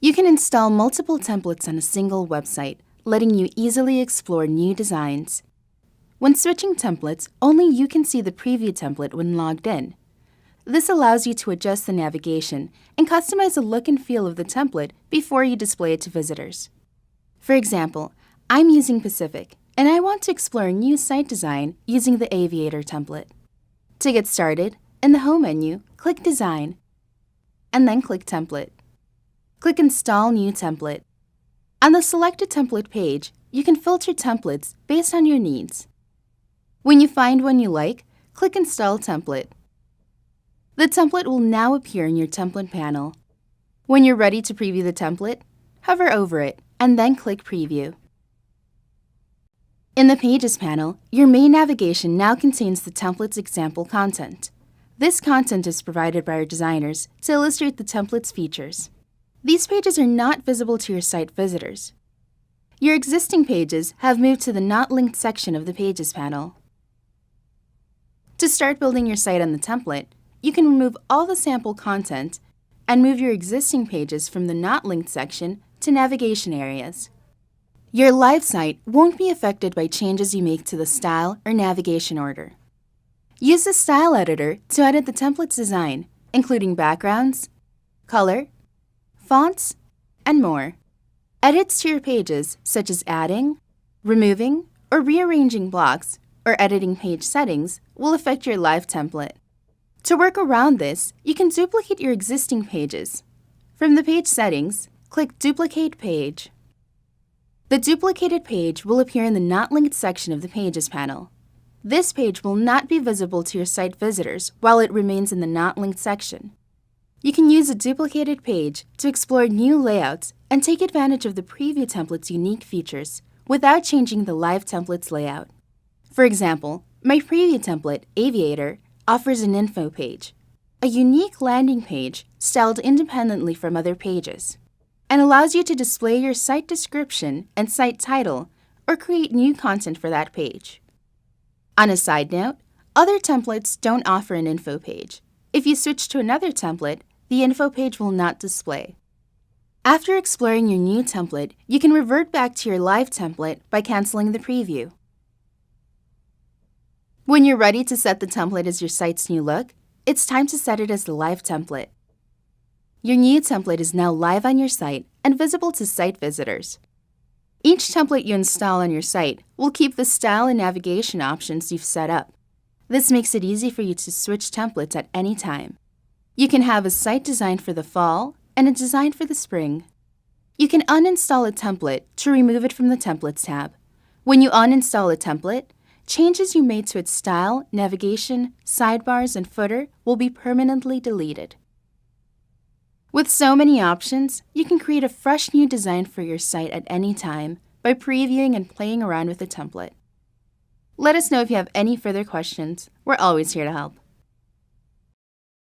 You can install multiple templates on a single website, letting you easily explore new designs. When switching templates, only you can see the preview template when logged in. This allows you to adjust the navigation and customize the look and feel of the template before you display it to visitors. For example, I'm using Pacific, and I want to explore a new site design using the Aviator template. To get started, in the Home menu, click Design, and then click Template. Click Install New Template. On the selected template page, you can filter templates based on your needs. When you find one you like, click Install Template. The template will now appear in your template panel. When you're ready to preview the template, hover over it and then click Preview. In the Pages panel, your main navigation now contains the template's example content. This content is provided by our designers to illustrate the template's features. These pages are not visible to your site visitors. Your existing pages have moved to the Not Linked section of the Pages panel. To start building your site on the template, you can remove all the sample content and move your existing pages from the Not Linked section to navigation areas. Your live site won't be affected by changes you make to the style or navigation order. Use the Style Editor to edit the template's design, including backgrounds, color, fonts, and more. Edits to your pages, such as adding, removing, or rearranging blocks, or editing page settings, will affect your live template. To work around this, you can duplicate your existing pages. From the Page Settings, click Duplicate Page. The duplicated page will appear in the Not Linked section of the Pages panel. This page will not be visible to your site visitors while it remains in the Not Linked section. You can use a duplicated page to explore new layouts and take advantage of the preview template's unique features without changing the live template's layout. For example, my preview template, Aviator, offers an info page, a unique landing page styled independently from other pages, and allows you to display your site description and site title or create new content for that page. On a side note, other templates don't offer an info page. If you switch to another template, the info page will not display. After exploring your new template, you can revert back to your live template by canceling the preview. When you're ready to set the template as your site's new look, it's time to set it as the live template. Your new template is now live on your site and visible to site visitors. Each template you install on your site will keep the style and navigation options you've set up. This makes it easy for you to switch templates at any time. You can have a site designed for the fall and a design for the spring. You can uninstall a template to remove it from the Templates tab. When you uninstall a template, changes you made to its style, navigation, sidebars, and footer will be permanently deleted. With so many options, you can create a fresh new design for your site at any time by previewing and playing around with the template. Let us know if you have any further questions. We're always here to help.